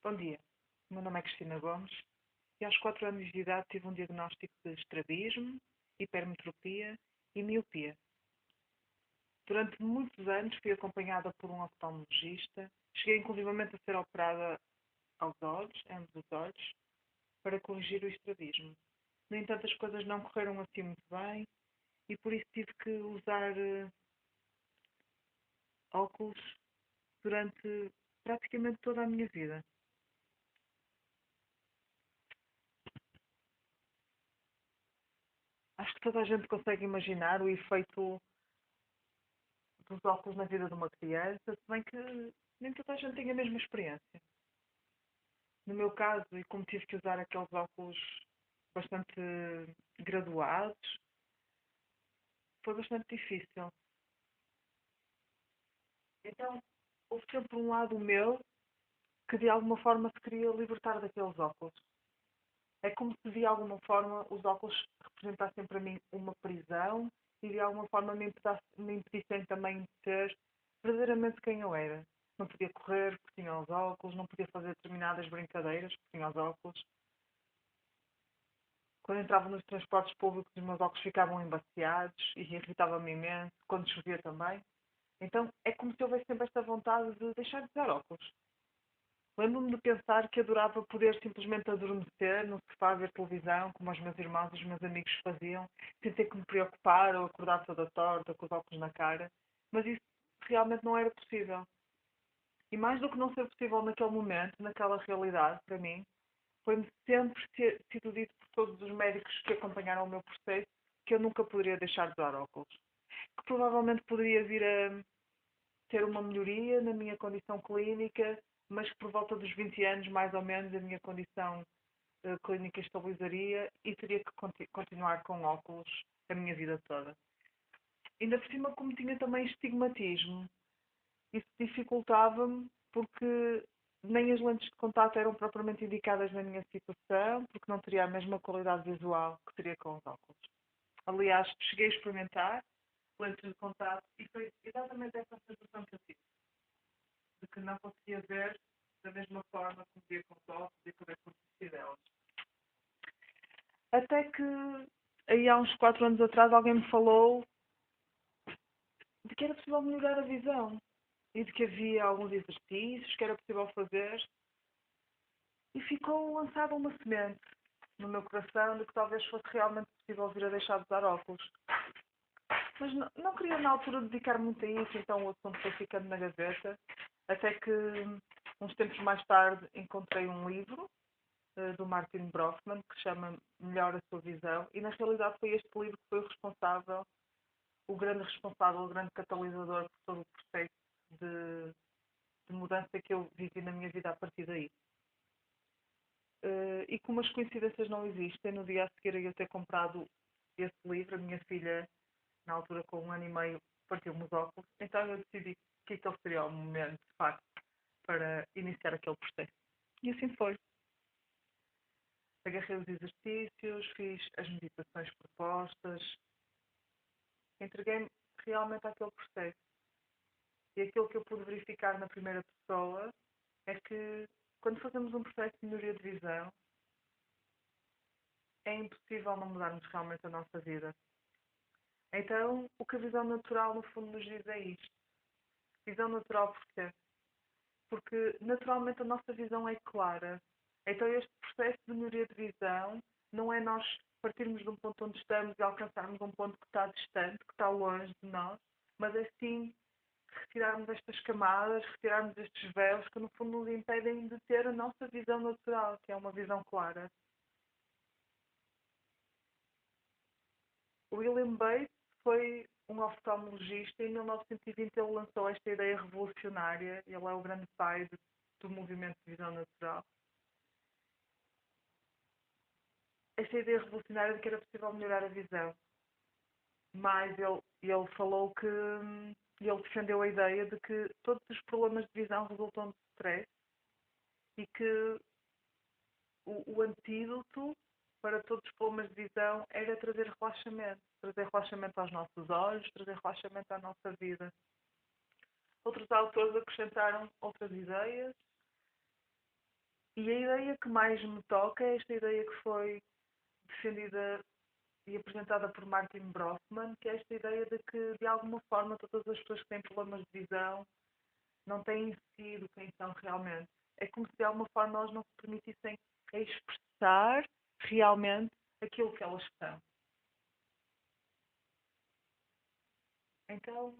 Bom dia, o meu nome é Cristina Gomes e aos 4 anos de idade tive um diagnóstico de estrabismo, hipermetropia e miopia. Durante muitos anos fui acompanhada por um oftalmologista, cheguei inclusivamente a ser operada aos olhos, ambos os olhos, para corrigir o estrabismo. No entanto, as coisas não correram assim muito bem e por isso tive que usar óculos durante praticamente toda a minha vida. Acho que toda a gente consegue imaginar o efeito dos óculos na vida de uma criança, se bem que nem toda a gente tem a mesma experiência. No meu caso, e como tive que usar aqueles óculos bastante graduados, foi bastante difícil. Então, houve sempre um lado meu que de alguma forma se queria libertar daqueles óculos. É como se de alguma forma os óculos representassem para mim uma prisão e de alguma forma me impedissem também de ser verdadeiramente quem eu era. Não podia correr porque tinha os óculos, não podia fazer determinadas brincadeiras porque tinha os óculos. Quando entrava nos transportes públicos os meus óculos ficavam embaciados e irritava-me imenso, quando chovia também. Então é como se houvesse sempre esta vontade de deixar de usar óculos. Lembro-me de pensar que adorava poder simplesmente adormecer no sofá a ver televisão, como os meus irmãos e os meus amigos faziam, sem ter que me preocupar ou acordar toda torta, com os óculos na cara. Mas isso realmente não era possível. E mais do que não ser possível naquele momento, naquela realidade, para mim, foi-me sempre sido dito por todos os médicos que acompanharam o meu processo que eu nunca poderia deixar de usar óculos. Que provavelmente poderia vir a ter uma melhoria na minha condição clínica, mas que por volta dos 20 anos, mais ou menos, a minha condição clínica estabilizaria e teria que continuar com óculos a minha vida toda. Ainda por cima, como tinha também estigmatismo, isso dificultava-me porque nem as lentes de contato eram propriamente indicadas na minha situação, porque não teria a mesma qualidade visual que teria com os óculos. Aliás, cheguei a experimentar lentes de contato e foi exatamente essa sensação que eu tive, de que não conseguia ver da mesma forma como via com os óculos e acabei por desistir delas. Até que, aí há uns 4 anos atrás, alguém me falou de que era possível melhorar a visão e de que havia alguns exercícios que era possível fazer e ficou lançada uma semente no meu coração de que talvez fosse realmente possível vir a deixar de usar óculos. Mas não queria na altura dedicar muito a isso, então o assunto foi ficando na gaveta, até que uns tempos mais tarde encontrei um livro do Martin Brofman que se chama Melhor a Sua Visão e na realidade foi este livro que foi o responsável, o grande responsável, o grande catalisador por todo o processo de, de mudança que eu vivi na minha vida a partir daí. E como as coincidências não existem, no dia a seguir a eu ter comprado esse livro, a minha filha, na altura com 1 ano e meio, partiu-me os óculos, então eu decidi que aquele seria o momento, de facto, para iniciar aquele processo. E assim foi. Agarrei os exercícios, fiz as meditações propostas, entreguei-me realmente àquele processo. E aquilo que eu pude verificar na primeira pessoa é que quando fazemos um processo de melhoria de visão, é impossível não mudarmos realmente a nossa vida. Então, o que a visão natural no fundo nos diz é isto. Visão natural porquê? Porque naturalmente a nossa visão é clara. Então este processo de melhoria de visão não é nós partirmos de um ponto onde estamos e alcançarmos um ponto que está distante, que está longe de nós, mas é sim retirarmos estas camadas, retirarmos estes véus que no fundo nos impedem de ter a nossa visão natural, que é uma visão clara. William Bates foi um oftalmologista e em 1920 ele lançou esta ideia revolucionária. Ele é o grande pai do movimento de visão natural. Esta ideia revolucionária de que era possível melhorar a visão. Mas ele falou que ele defendeu a ideia de que todos os problemas de visão resultam de stress e que o antídoto para todos os problemas de visão era trazer relaxamento aos nossos olhos, trazer relaxamento à nossa vida. Outros autores acrescentaram outras ideias, E a ideia que mais me toca é esta ideia que foi defendida e apresentada por Martin Brossman, que é esta ideia de que, de alguma forma, todas as pessoas que têm problemas de visão não têm sido quem são realmente. É como se, de alguma forma, elas não se permitissem expressar realmente aquilo que elas são. Então,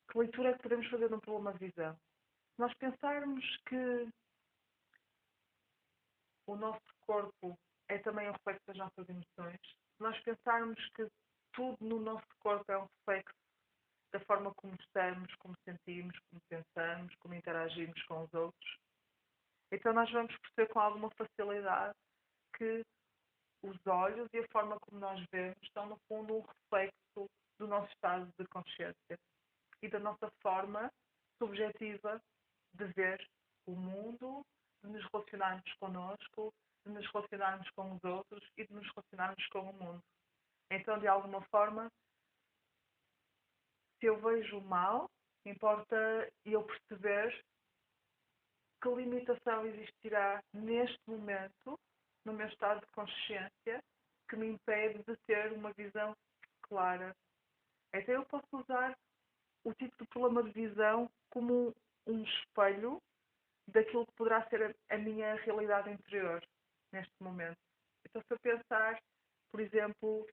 que leitura é que podemos fazer de um problema de visão? Se nós pensarmos que o nosso corpo é também um reflexo das nossas emoções, se nós pensarmos que tudo no nosso corpo é um reflexo da forma como estamos, como sentimos, como pensamos, como interagimos com os outros, então nós vamos perceber com alguma facilidade que os olhos e a forma como nós vemos estão, no fundo, um reflexo do nosso estado de consciência e da nossa forma subjetiva de ver o mundo, de nos relacionarmos connosco, de nos relacionarmos com os outros e de nos relacionarmos com o mundo. Então, de alguma forma, se eu vejo o mal, importa eu perceber que limitação existirá neste momento, no meu estado de consciência, que me impede de ter uma visão clara. Então eu posso usar o tipo de problema de visão como um espelho daquilo que poderá ser a minha realidade interior neste momento. Então se eu pensar, por exemplo,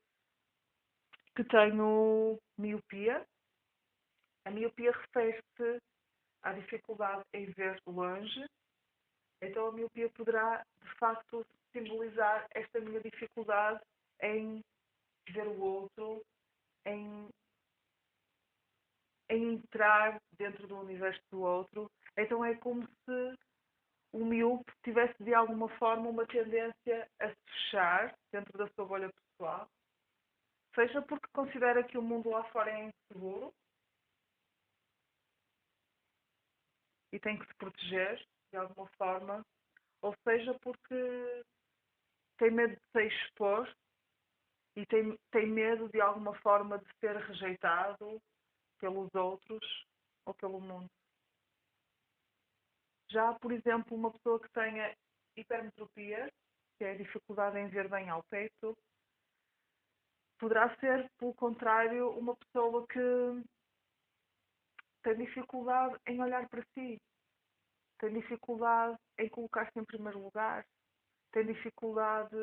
que tenho miopia, a miopia refere-se à dificuldade em ver longe. Então a miopia poderá, de facto, simbolizar esta minha dificuldade em ver o outro, em, em entrar dentro do universo do outro. Então é como se o miúpe tivesse, de alguma forma, uma tendência a se fechar dentro da sua bolha pessoal, seja porque considera que o mundo lá fora é inseguro e tem que se proteger, de alguma forma, ou seja porque tem medo de se expor e tem medo, de alguma forma, de ser rejeitado pelos outros ou pelo mundo. Já, por exemplo, uma pessoa que tenha hipermetropia, que é a dificuldade em ver bem ao peito, poderá ser, pelo contrário, uma pessoa que tem dificuldade em olhar para si, tem dificuldade em colocar-se em primeiro lugar, tem dificuldade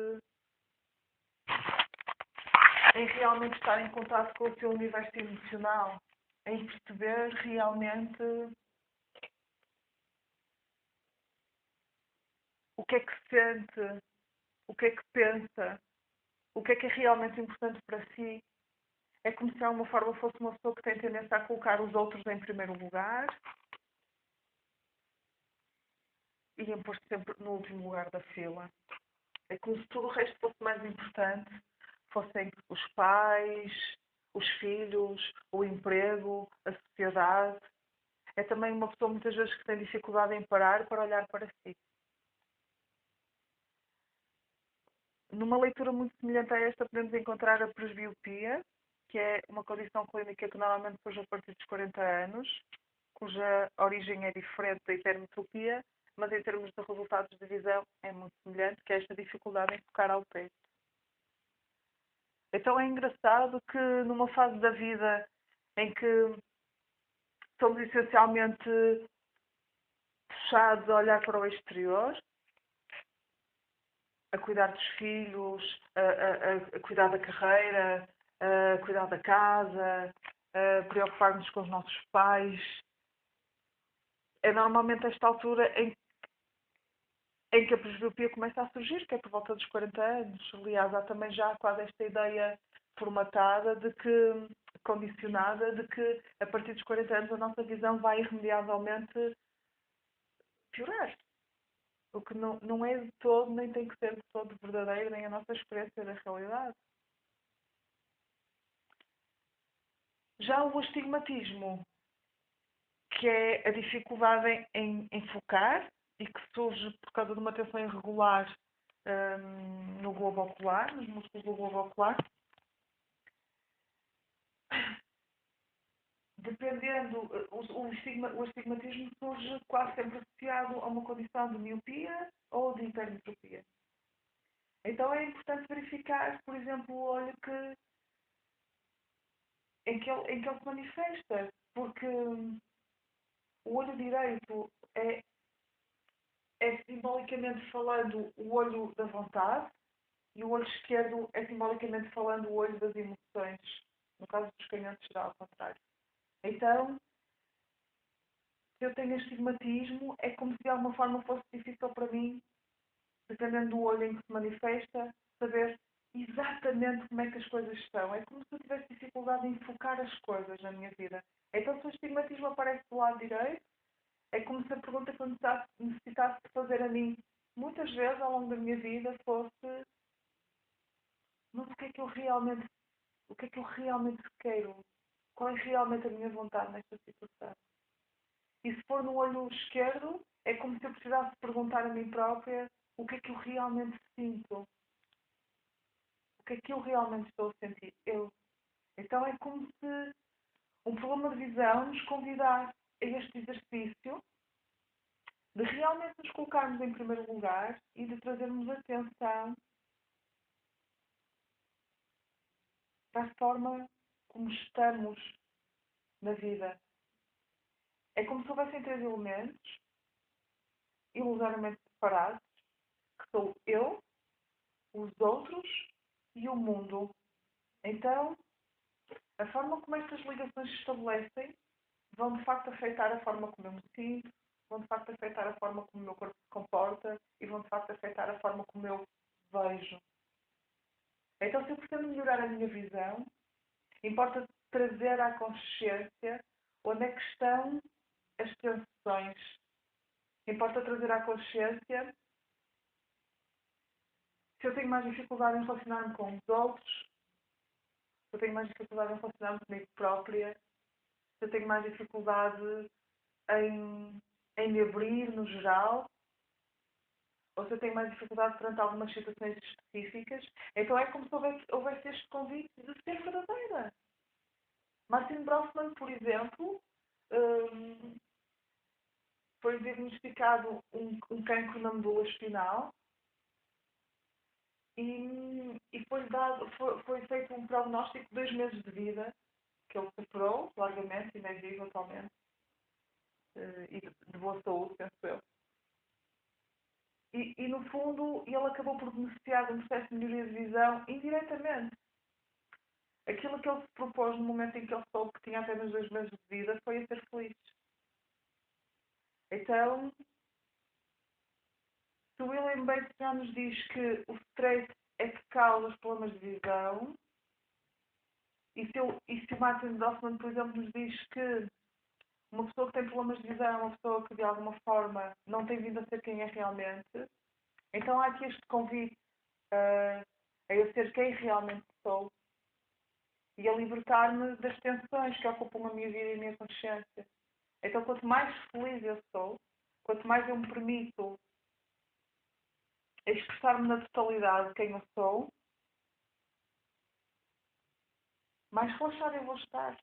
em realmente estar em contato com o seu universo emocional, em perceber realmente o que é que sente, o que é que pensa, o que é realmente importante para si. É como se de alguma forma fosse uma pessoa que tem tendência a colocar os outros em primeiro lugar e em pôr-se sempre no último lugar da fila. É como se tudo o resto fosse mais importante, fossem os pais, os filhos, o emprego, a sociedade. É também uma pessoa muitas vezes que tem dificuldade em parar para olhar para si. Numa leitura muito semelhante a esta, podemos encontrar a presbiopia, que é uma condição clínica que normalmente surge a partir dos 40 anos, cuja origem é diferente da hipermetropia, mas em termos de resultados de visão é muito semelhante, que é esta dificuldade em focar ao peito. Então é engraçado que numa fase da vida em que somos essencialmente puxados a olhar para o exterior, a cuidar dos filhos, a cuidar da carreira, a cuidar da casa, a preocupar-nos com os nossos pais. É normalmente esta altura em que a presbiopia começa a surgir, que é por volta dos 40 anos. Aliás, há também já quase esta ideia formatada de que, condicionada, de que a partir dos 40 anos a nossa visão vai irremediavelmente piorar. O que não é de todo, nem tem que ser de todo verdadeiro, nem a nossa experiência da realidade. Já o astigmatismo, que é a dificuldade em focar e que surge por causa de uma tensão irregular no globo ocular, nos músculos do globo ocular. dependendo, o astigmatismo surge quase sempre associado a uma condição de miopia ou de hipermetropia. Então é importante verificar, por exemplo, o olho em que ele se manifesta, porque o olho direito é simbolicamente falando o olho da vontade e o olho esquerdo é simbolicamente falando o olho das emoções. No caso dos canhotos será ao contrário. Então, se eu tenho astigmatismo, é como se de alguma forma fosse difícil para mim, dependendo do olho em que se manifesta, saber exatamente como é que as coisas estão. É como se eu tivesse dificuldade em focar as coisas na minha vida. Então, se o astigmatismo aparece do lado direito, é como se a pergunta que eu necessitasse de fazer a mim, muitas vezes ao longo da minha vida, fosse: mas o que é que eu realmente quero? Qual é realmente a minha vontade nesta situação? E se for no olho esquerdo, é como se eu precisasse perguntar a mim própria o que é que eu realmente sinto. O que é que eu realmente estou a sentir? Eu. Então é como se um problema de visão nos convidasse a este exercício de realmente nos colocarmos em primeiro lugar e de trazermos atenção para a forma como estamos na vida. É como se houvessem três elementos ilusoriamente separados, que sou eu, os outros e o mundo. Então, a forma como estas ligações se estabelecem vão de facto afetar a forma como eu me sinto, vão de facto afetar a forma como o meu corpo se comporta e vão de facto afetar a forma como eu vejo. Então, se eu pretendo melhorar a minha visão, importa trazer à consciência onde é que estão as tensões. Importa trazer à consciência se eu tenho mais dificuldade em relacionar-me com os outros, se eu tenho mais dificuldade em relacionar-me comigo própria, se eu tenho mais dificuldade em me abrir no geral, ou se eu tenho mais dificuldade perante algumas situações específicas. Então é como se houvesse este convite de ser verdadeira. Martin Brofman, por exemplo, hum, foi diagnosticado um cancro na medula espinal e foi feito um prognóstico de 2 meses de vida, que ele superou largamente, ainda é vivo atualmente, e de boa saúde, penso eu. No fundo, ele acabou por beneficiar de um processo de melhoria de visão indiretamente. Aquilo que ele se propôs no momento em que ele soube que tinha apenas 2 meses de vida foi a ser feliz. Então, se o William Bates já nos diz que o stress é que causa os problemas de visão, e se o Martin Dossman, por exemplo, nos diz que uma pessoa que tem problemas de visão é uma pessoa que de alguma forma não tem vindo a ser quem é realmente, então há aqui este convite a eu ser quem realmente sou e a libertar-me das tensões que ocupam a minha vida e a minha consciência. Então, quanto mais feliz eu sou, quanto mais eu me permito expressar-me na totalidade de quem eu sou, mais relaxada eu vou estar.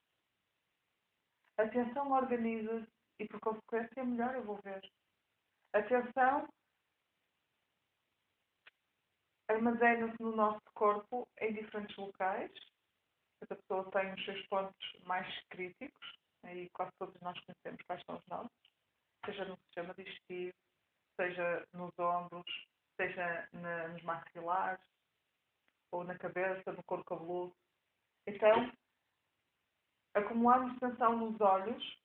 A atenção organiza-se e, por consequência, melhor eu vou ver. A atenção armazena-se no nosso corpo em diferentes locais. Cada pessoa tem os seus pontos mais críticos, e quase todos nós conhecemos quais são os nossos, seja no sistema digestivo, seja nos ombros, seja nos maxilares, ou na cabeça, no couro cabeludo. Então, acumulamos tensão nos olhos,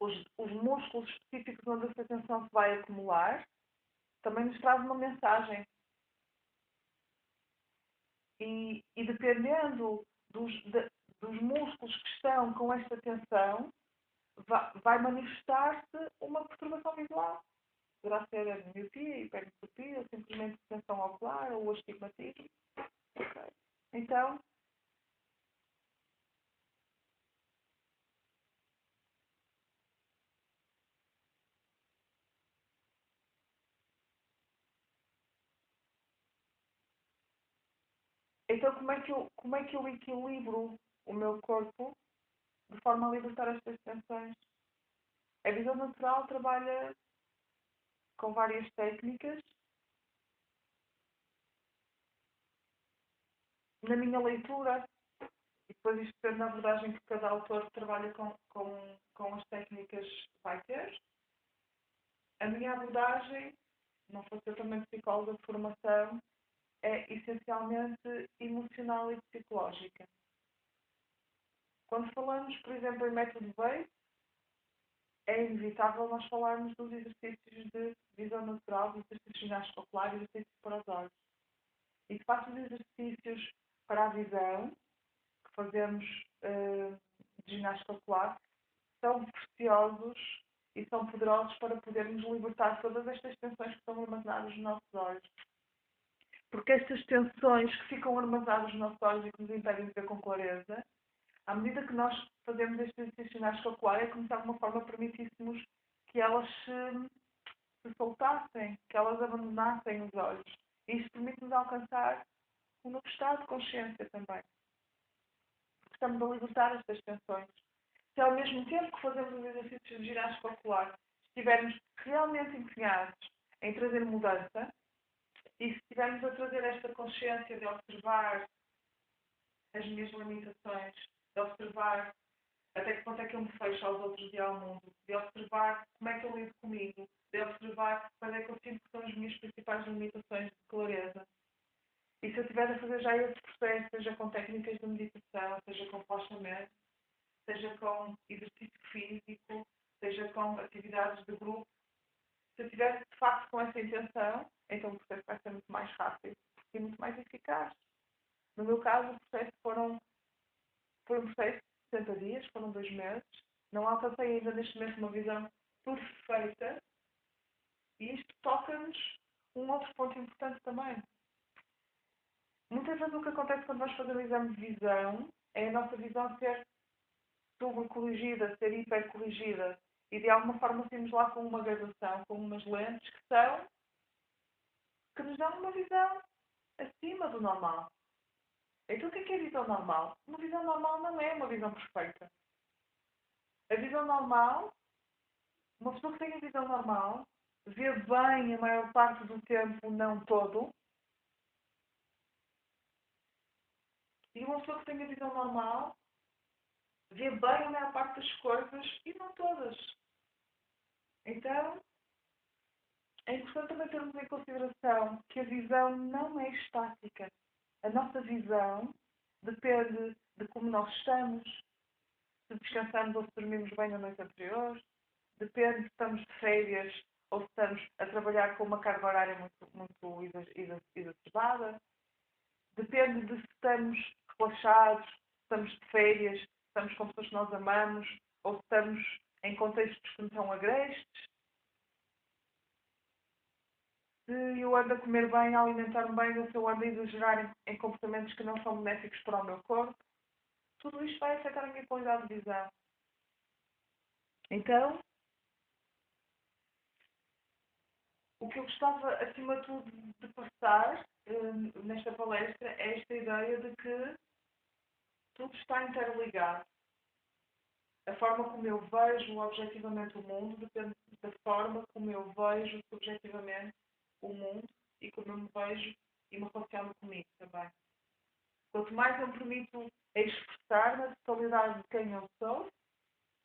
os músculos específicos onde essa tensão se vai acumular, também nos traz uma mensagem. E dependendo dos músculos que estão com esta tensão, vai manifestar-se uma perturbação visual. Poderá ser a miopia, hipermetropia, ou simplesmente tensão ocular, ou astigmatismo. Okay. Então, então como é que eu equilibro o meu corpo de forma a libertar estas tensões. A visão natural trabalha com várias técnicas. Na minha leitura, e depois isto depende da abordagem que cada autor trabalha com as técnicas que vai ter, a minha abordagem, não fosse eu também psicóloga de formação, é essencialmente emocional e psicológica. Quando falamos, por exemplo, em método Bates, é inevitável nós falarmos dos exercícios de visão natural, dos exercícios ginástica ocular e exercícios para os olhos. E de facto os exercícios para a visão, que fazemos de ginástica ocular, são preciosos e são poderosos para podermos libertar todas estas tensões que estão armazenadas nos nossos olhos. Porque estas tensões que ficam armazenadas nos nossos olhos e que nos impedem de ver com clareza, à medida que nós fazemos este exercício ginástica ocular, é como se de alguma forma permitíssemos que elas se soltassem, que elas abandonassem os olhos. E isto permite-nos alcançar um novo estado de consciência também. Porque estamos a libertar estas tensões. Se ao mesmo tempo que fazemos os exercícios de ginástica ocular estivermos realmente empenhados em trazer mudança, e se estivermos a trazer esta consciência de observar as minhas limitações, de observar até que ponto é que eu me fecho aos outros e ao mundo, de observar como é que eu lido comigo, de observar quais é que eu sinto que são as minhas principais limitações de clareza. E se eu estiver a fazer já esse processo, seja com técnicas de meditação, seja com relaxamento, seja com exercício físico, seja com atividades de grupo, se eu estiver de facto com essa intenção, então o processo vai ser muito mais rápido e muito mais eficaz. No meu caso, o processo foi um processo de 60 dias, foram 2 meses. Não alcancei ainda neste momento uma visão perfeita. E isto toca-nos um outro ponto importante também. Muitas vezes o que acontece quando nós fazemos o exame de visão é a nossa visão ser subcorrigida, ser hipercorrigida. E de alguma forma temos lá com uma graduação, com umas lentes que nos dão uma visão acima do normal. Então o que é a visão normal? Uma visão normal não é uma visão perfeita. A visão normal, uma pessoa que tem a visão normal, vê bem a maior parte do tempo, não todo. E uma pessoa que tem a visão normal, vê bem a maior parte das coisas e não todas. Então, é importante também termos em consideração que a visão não é estática. A nossa visão depende de como nós estamos, se descansamos ou se dormimos bem na noite anterior, depende se estamos de férias ou se estamos a trabalhar com uma carga horária muito exacerbada, depende de se estamos relaxados, se estamos de férias, se estamos com pessoas que nós amamos ou se estamos em contextos que não são agrestes. Se eu ando a comer bem, a alimentar-me bem, ou se eu ando a exagerar em comportamentos que não são benéficos para o meu corpo, tudo isto vai afetar a minha qualidade de visão. Então, o que eu gostava, acima de tudo, de passar nesta palestra é esta ideia de que tudo está interligado. A forma como eu vejo objetivamente o mundo depende da forma como eu vejo subjetivamente o mundo e como eu me vejo e me relaciono comigo também. Quanto mais eu me permito expressar na totalidade de quem eu sou,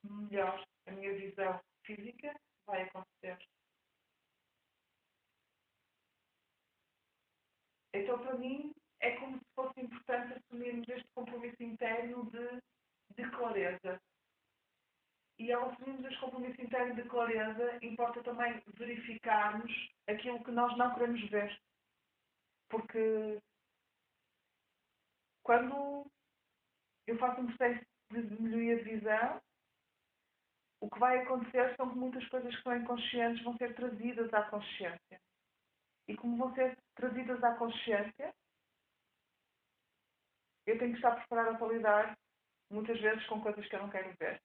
melhor a minha visão física vai acontecer. Então, para mim, é como se fosse importante assumirmos este compromisso interno de clareza. E ao assumirmos este compromisso interno de clareza, importa também verificarmos aquilo que nós não queremos ver. Porque quando eu faço um processo de melhoria de visão, o que vai acontecer são que muitas coisas que são inconscientes vão ser trazidas à consciência. E como vão ser trazidas à consciência, eu tenho que estar preparada para lidar, muitas vezes, com coisas que eu não quero ver.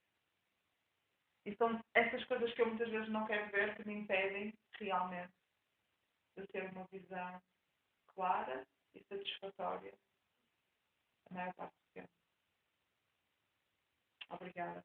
E são essas coisas que eu muitas vezes não quero ver que me impedem, realmente, de ter uma visão clara e satisfatória a maior parte do tempo. Obrigada.